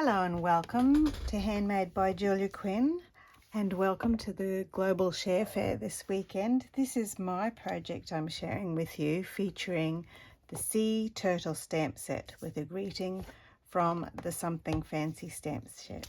Hello and welcome to Handmade by Julia Quinn, and welcome to the Global Share Fair this weekend. This is my project I'm sharing with you, featuring the Sea Turtle stamp set with a greeting from the Something Fancy stamp set.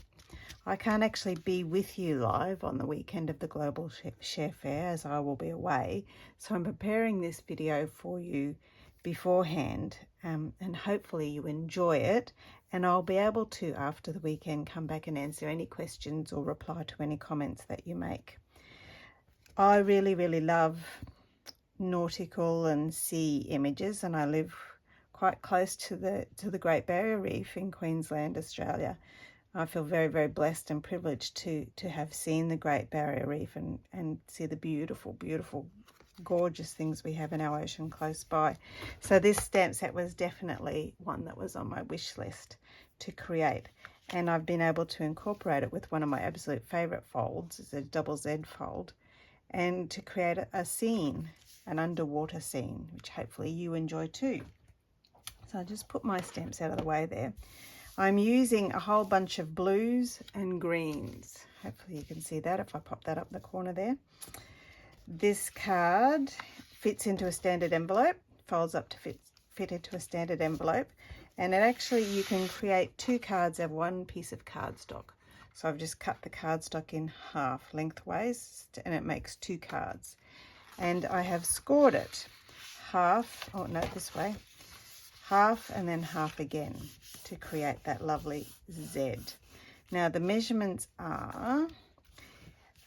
I can't actually be with you live on the weekend of the Global Share Fair as I will be away, so I'm preparing this video for you beforehand, and hopefully you enjoy it, and I'll be able to, after the weekend, come back and answer any questions or reply to any comments that you make. I really love nautical and sea images, and I live quite close to the Great Barrier Reef in Queensland, Australia. I feel very blessed and privileged to have seen the Great Barrier Reef and see the beautiful gorgeous things we have in our ocean close by. So this stamp set was definitely one that was on my wish list to create, and I've been able to incorporate it with one of my absolute favorite folds. It's a double Z fold, and to create a scene, an underwater scene, which hopefully you enjoy too. So I'll just put my stamps out of the way there. I'm using a whole bunch of blues and greens. Hopefully you can see that if I pop that up in the corner there. This card fits into a standard envelope, folds up to fit into a standard envelope, and it actually, you can create two cards out of one piece of cardstock. So I've just cut the cardstock in half lengthways, and it makes two cards. And I have scored it half, oh no, this way, half and then half again to create that lovely Z. Now the measurements are,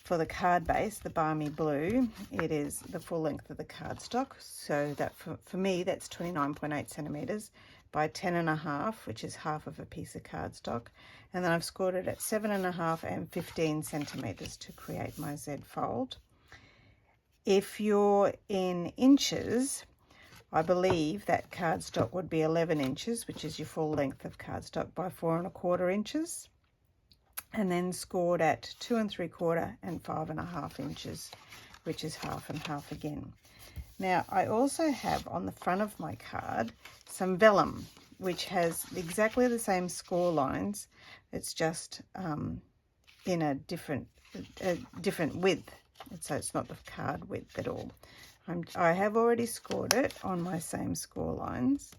for the card base, the balmy blue, it is the full length of the cardstock. So that for me, that's 29.8 centimeters by 10.5, which is half of a piece of cardstock. And then I've scored it at 7.5 and 15 centimeters to create my Z fold. If you're in inches, I believe that cardstock would be 11 inches, which is your full length of cardstock, by 4.25 inches. And then scored at 2 3/4 and 5.5 inches, which is half and half again. Now I also have on the front of my card some vellum, which has exactly the same score lines. It's just in a different width, so it's not the card width at all. I have already scored it on my same score lines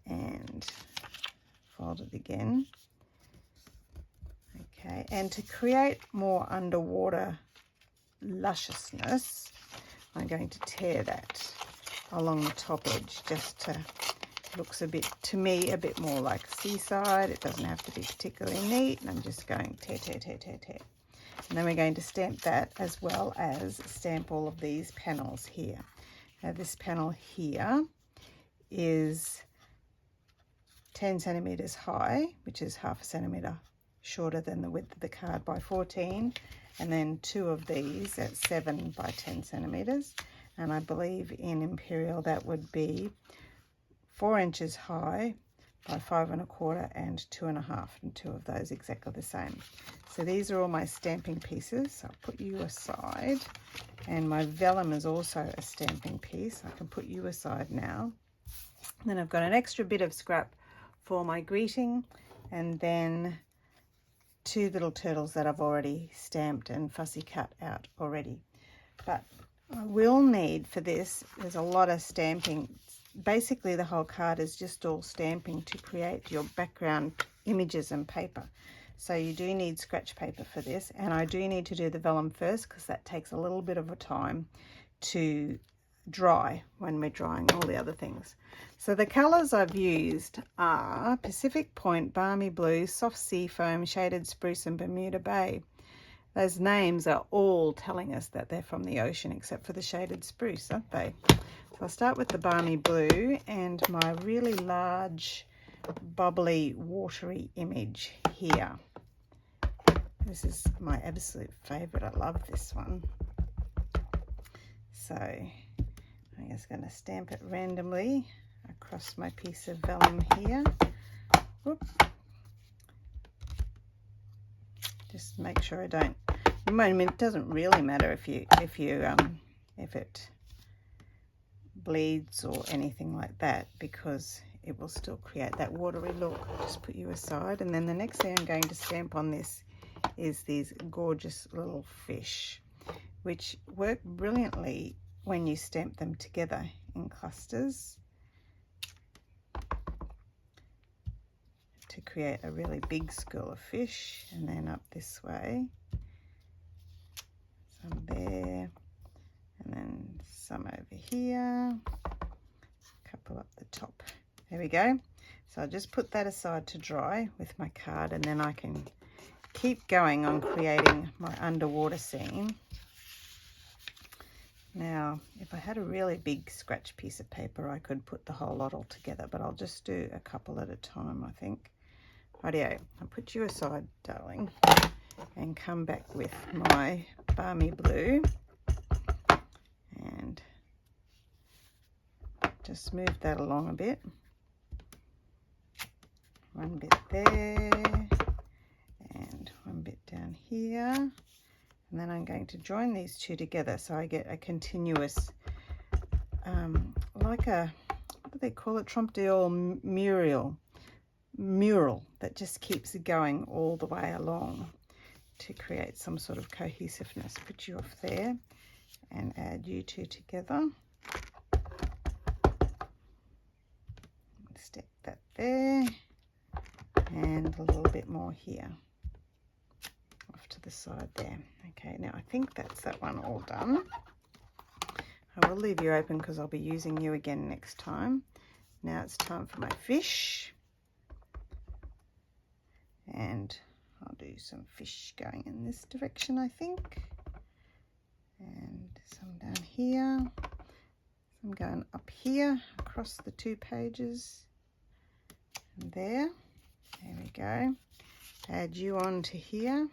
and fold it again. Okay, and to create more underwater lusciousness, I'm going to tear that along the top edge just to, looks a bit, to me, a bit more like seaside. It doesn't have to be particularly neat, and I'm just going tear. And then we're going to stamp that, as well as stamp all of these panels here. Now this panel here is 10 centimeters high, which is half a centimeter shorter than the width of the card by 14, and then two of these at 7 by 10 centimeters, and I believe in imperial that would be 4 inches high by 5.25 and 2.5, and two of those exactly the same. So these are all my stamping pieces. I'll put you aside, and my vellum is also a stamping piece. I can put you aside now. And then I've got an extra bit of scrap for my greeting, and then two little turtles that I've already stamped and fussy cut out already. But I will need for this, there's a lot of stamping. Basically the whole card is just all stamping to create your background images and paper. So you do need scratch paper for this, and I do need to do the vellum first because that takes a little bit of a time to dry when we're drying all the other things. So the colors I've used are Pacific Point, Balmy Blue, Soft Sea Foam, Shaded Spruce, and Bermuda Bay. Those names are all telling us that they're from the ocean, except for the Shaded Spruce, aren't they? So I'll start with the Balmy Blue and my really large, bubbly, watery image here. This is my absolute favorite. I love this one. So I'm just going to stamp it randomly across my piece of vellum here. Whoop. Just make sure I don't. I mean, it doesn't really matter if it bleeds or anything like that, because it will still create that watery look. Just put you aside. And then the next thing I'm going to stamp on this is these gorgeous little fish, which work brilliantly when you stamp them together in clusters to create a really big school of fish. And then up this way, some there, and then some over here, a couple up the top. There we go. So I'll just put that aside to dry with my card, and then I can keep going on creating my underwater scene. Now, if I had a really big scratch piece of paper, I could put the whole lot all together, but I'll just do a couple at a time, I think. Rightio, I'll put you aside, darling, and come back with my balmy blue and just move that along a bit. One bit there and one bit down here. And then I'm going to join these two together so I get a continuous, like a, what do they call it? Trompe d'oeil mural that just keeps going all the way along to create some sort of cohesiveness. Put you off there and add you two together. Step that there and a little bit more here off to the side there. Okay, now I think that's that one all done. I will leave you open because I'll be using you again next time. Now it's time for my fish, and I'll do some fish going in this direction, I think, and some down here, some going up here across the two pages, and there we go. Add you on to here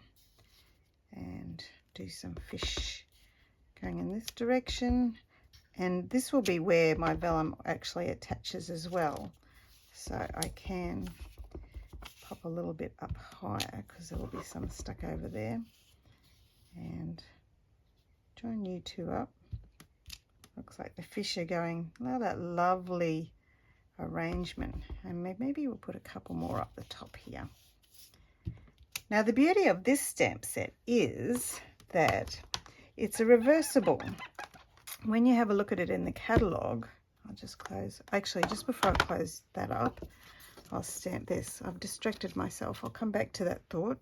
and do some fish going in this direction, and this will be where my vellum actually attaches as well, so I can pop a little bit up higher because there will be some stuck over there, and join you two up. Looks like the fish are going, look at that lovely arrangement, and maybe we'll put a couple more up the top here. Now the beauty of this stamp set is that it's a reversible. When you have a look at it in the catalogue, I'll just close, actually just before I close that up, I'll stamp this. I've distracted myself. I'll come back to that thought.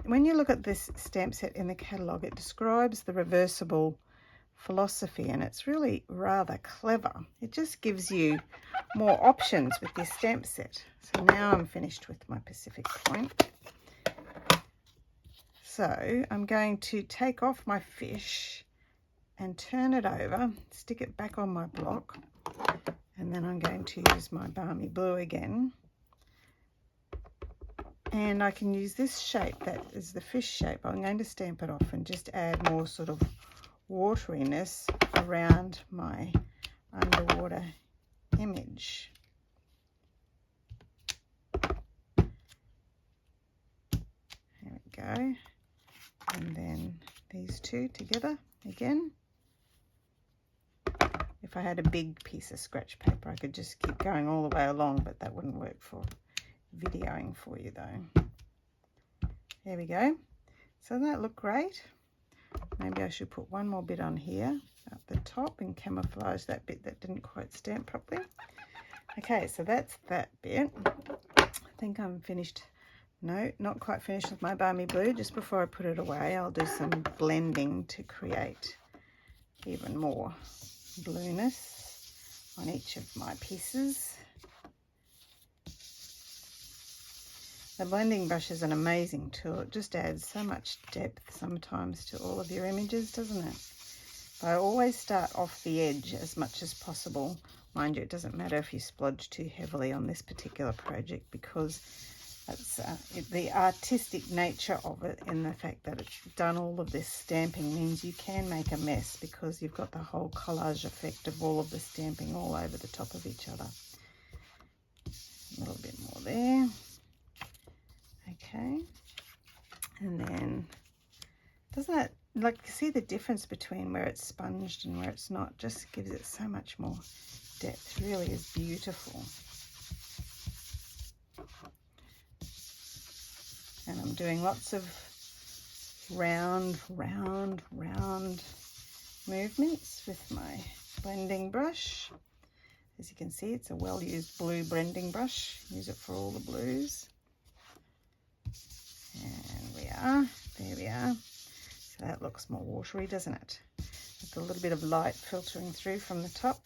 When you look at this stamp set in the catalogue, it describes the reversible philosophy, and it's really rather clever. It just gives you more options with this stamp set. So now I'm finished with my Pacific Point. So I'm going to take off my fish and turn it over, stick it back on my block, and then I'm going to use my balmy blue again. And I can use this shape that is the fish shape. I'm going to stamp it off and just add more sort of wateriness around my underwater image. There we go. And then these two together again. If I had a big piece of scratch paper, I could just keep going all the way along, but that wouldn't work for videoing for you though. There we go. So doesn't that look great? Maybe I should put one more bit on here at the top and camouflage that bit that didn't quite stamp properly. Okay, so that's that bit. I think I'm finished. No, not quite finished with my balmy blue. Just before I put it away, I'll do some blending to create even more blueness on each of my pieces. The blending brush is an amazing tool. It just adds so much depth sometimes to all of your images, doesn't it? But I always start off the edge as much as possible. Mind you, it doesn't matter if you splodge too heavily on this particular project, because that's the artistic nature of it, in the fact that it's done all of this stamping, means you can make a mess because you've got the whole collage effect of all of the stamping all over the top of each other. A little bit more there. Okay, and then doesn't that, like, see the difference between where it's sponged and where it's not? Just gives it so much more depth. Really is beautiful. And I'm doing lots of round movements with my blending brush. As you can see, it's a well-used blue blending brush. Use it for all the blues. And there we are. So that looks more watery, doesn't it? With a little bit of light filtering through from the top.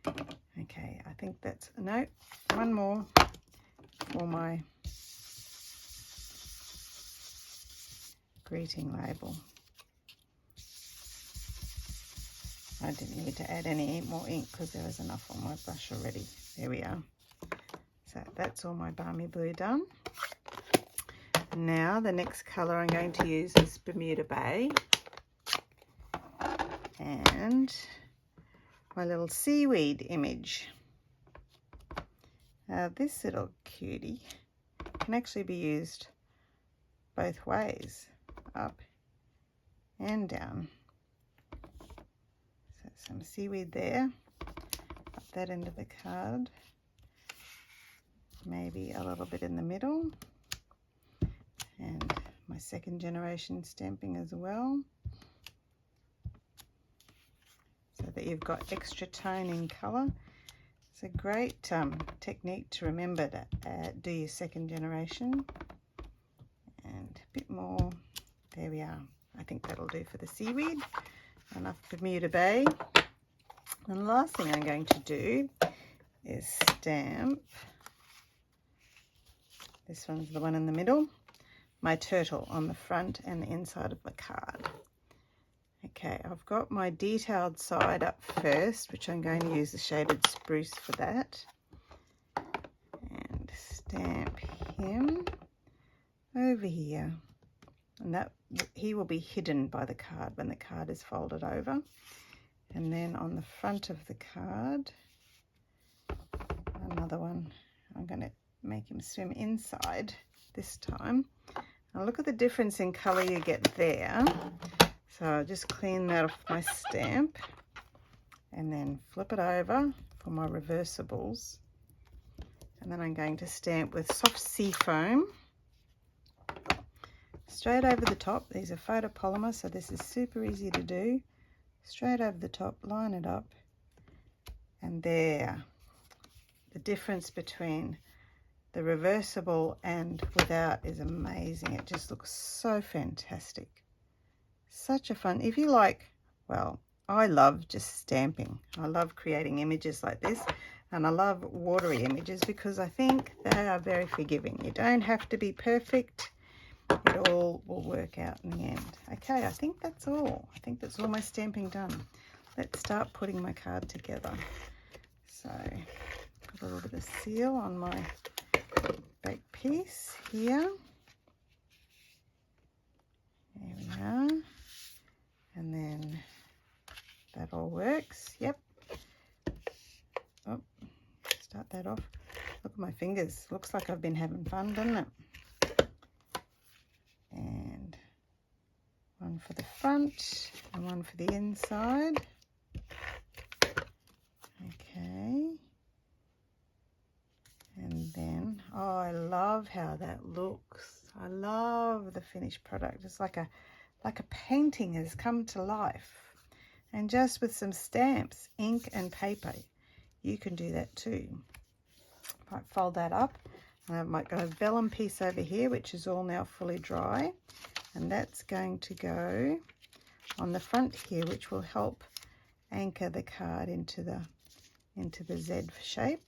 Okay, I think that's, no, one more for my greeting label. I didn't need to add any more ink because there was enough on my brush already. There we are. So that's all my balmy blue done. Now the next colour I'm going to use is Bermuda Bay. And my little seaweed image. Now this little cutie can actually be used both ways, up and down. So some seaweed there, up that end of the card, maybe a little bit in the middle, and my second generation stamping as well, so that you've got extra tone in colour. It's a great technique to remember to do your second generation. And a bit more, there we are. I think that'll do for the seaweed. Enough Bermuda Bay. And the last thing I'm going to do is stamp, this one's the one in the middle, my turtle on the front and the inside of the card. Okay, I've got my detailed side up first, which I'm going to use the shaded spruce for that. And stamp him over here. And that he will be hidden by the card when the card is folded over. And then on the front of the card, another one. I'm going to make him swim inside this time. Now look at the difference in colour you get there. So I'll just clean that off my stamp and then flip it over for my reversibles. And then I'm going to stamp with soft sea foam straight over the top. These are photopolymer, so this is super easy to do. Straight over the top, line it up, and there. The difference between the reversible and without is amazing. It just looks so fantastic. Such a fun, if you like, well, I love just stamping. I love creating images like this, and I love watery images because I think they are very forgiving. You don't have to be perfect. It all will work out in the end. Okay, I think that's all. I think that's all my stamping done. Let's start putting my card together. So, put a little bit of seal on my back piece here. There we are. And then that all works. Yep. Oh, start that off. Look at my fingers. Looks like I've been having fun, doesn't it? And one for the front and one for the inside. Okay. And then, oh, I love how that looks. I love the finished product. It's like a painting has come to life. And just with some stamps, ink and paper, you can do that too. Might fold that up. And I might go a vellum piece over here, which is all now fully dry. And that's going to go on the front here, which will help anchor the card into the Z shape.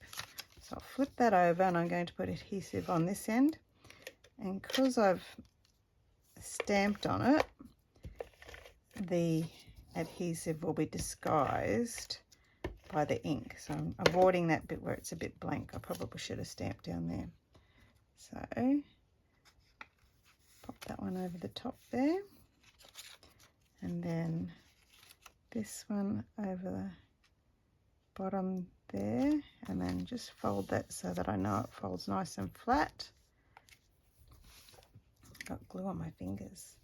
So I'll flip that over and I'm going to put adhesive on this end. And because I've stamped on it, the adhesive will be disguised by the ink. So I'm avoiding that bit where it's a bit blank. I probably should have stamped down there. So pop that one over the top there. And then this one over the bottom there. And then just fold that so that I know it folds nice and flat. Got glue on my fingers.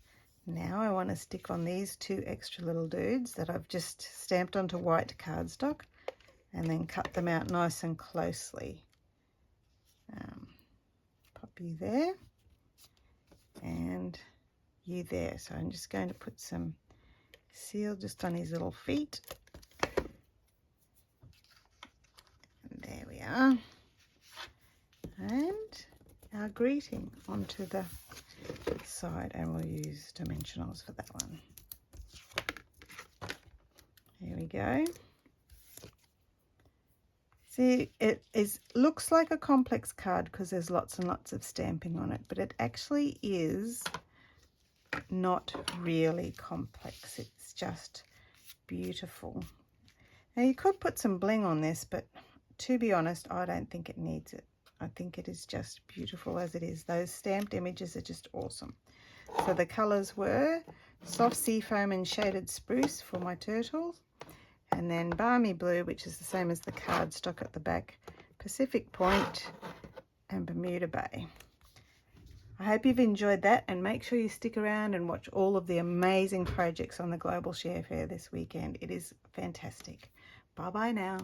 Now I want to stick on these two extra little dudes that I've just stamped onto white cardstock and then cut them out nice and closely. Pop you there. you there. So I'm just going to put some seal just on his little feet. And there we are. And our greeting onto the side, and we'll use dimensionals for that one. There we go. See, it looks like a complex card because there's lots and lots of stamping on it, but it actually is not really complex. It's just beautiful. Now you could put some bling on this, but to be honest, I don't think it needs it. I think it is just beautiful as it is. Those stamped images are just awesome. So the colors were soft seafoam and shaded spruce for my turtles, and then balmy blue, which is the same as the cardstock at the back, Pacific Point and Bermuda Bay. I hope you've enjoyed that, and make sure you stick around and watch all of the amazing projects on the Global Share Fair this weekend. It is fantastic. Bye bye now.